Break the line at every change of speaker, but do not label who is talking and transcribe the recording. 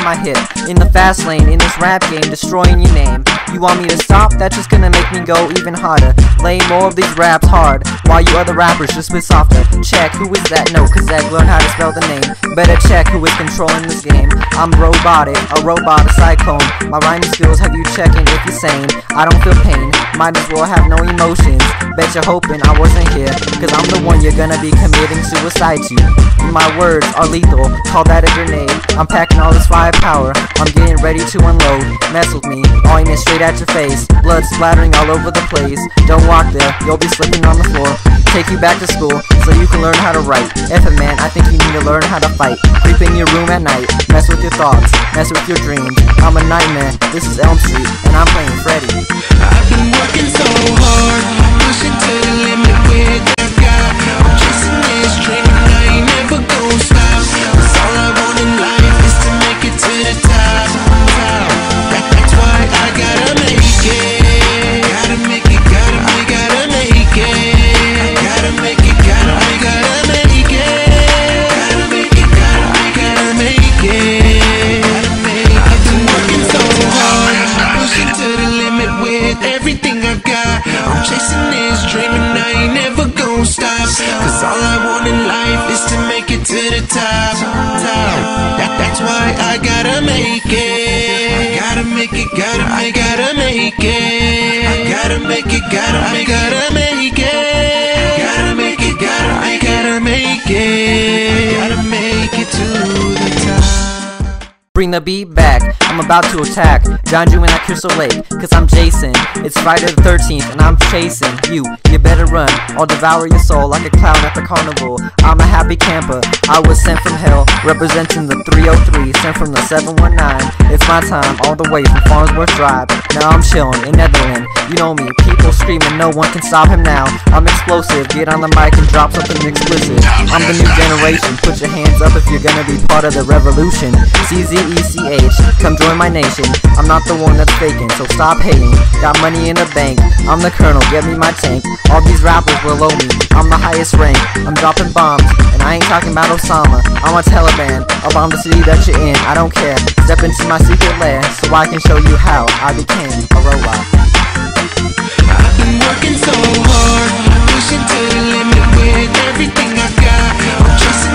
my hip. In the fast lane, in this rap game, destroying your name. You want me to stop? That's just gonna make me go even harder. Lay more of these raps hard, while you other rappers just spit softer. Check, who is that? No, cause Zach learned how to spell the name. Better check who is controlling this game. I'm robotic, a robot, a cyclone. My rhyming skills have you checking if you're sane. I don't feel pain, might as well have no emotions. Bet you're hoping I wasn't here, cause I'm the one you're gonna be committing suicide to. My words are lethal, call that a grenade. I'm packing all this firepower, I'm getting ready to unload. Mess with me, aiming straight at your face. Blood splattering all over the place. Don't walk there, you'll be slipping on the floor. Take you back to school, so you can learn how to write. If a man, I think you need to learn how to fight. Creep in your room at night, mess with your thoughts, mess with your dreams. I'm a nightmare, this is Elm Street, and I'm playing Freddy.
I've been working so hard, pushing to the limit with that guy. I'm chasing this dream and I ain't never gon' stop. Cause all I want in life is to make it to the top. That's why I gotta make it. Gotta make it, gotta make it. Gotta make it, gotta make it. Gotta make it, gotta make it. I've been working so hard, pushing to the limit with everything I've got. I'm chasing this dream and I ain't never gon' stop. Cause all I want in life is to make it to the top. That's why I gotta make it. Gotta make it, gotta make it. Gotta make it, gotta make it. Gotta make it, gotta make it. Gotta make it to the top.
Bring the beat back, I'm about to attack. Drown you in that crystal lake, cause I'm Jason. It's Friday the 13th and I'm chasing you. You better run, I'll devour your soul like a clown at the carnival. I'm a happy camper, I was sent from hell, representing the 303, sent from the 719. It's my time, all the way from Farnsworth Drive. Now I'm chillin' in Netherlands. You know me, people screaming, no one can stop him now. I'm explosive, get on the mic and drop something explicit. I'm the new generation, put your hands up if you're gonna be part of the revolution. CZECH, come join my nation. I'm not the one that's faking, so stop hating. Got money in the bank, I'm the colonel, get me my tank. All these rappers below me, I'm the highest rank. I'm dropping bombs, and I ain't talking about Osama. I'm a Taliban, I'll bomb the city that you're in, I don't care. Step into my secret lair, so I can show you how I became a robot.
I've been working so hard, pushing to the limit with everything I got. I'm chasing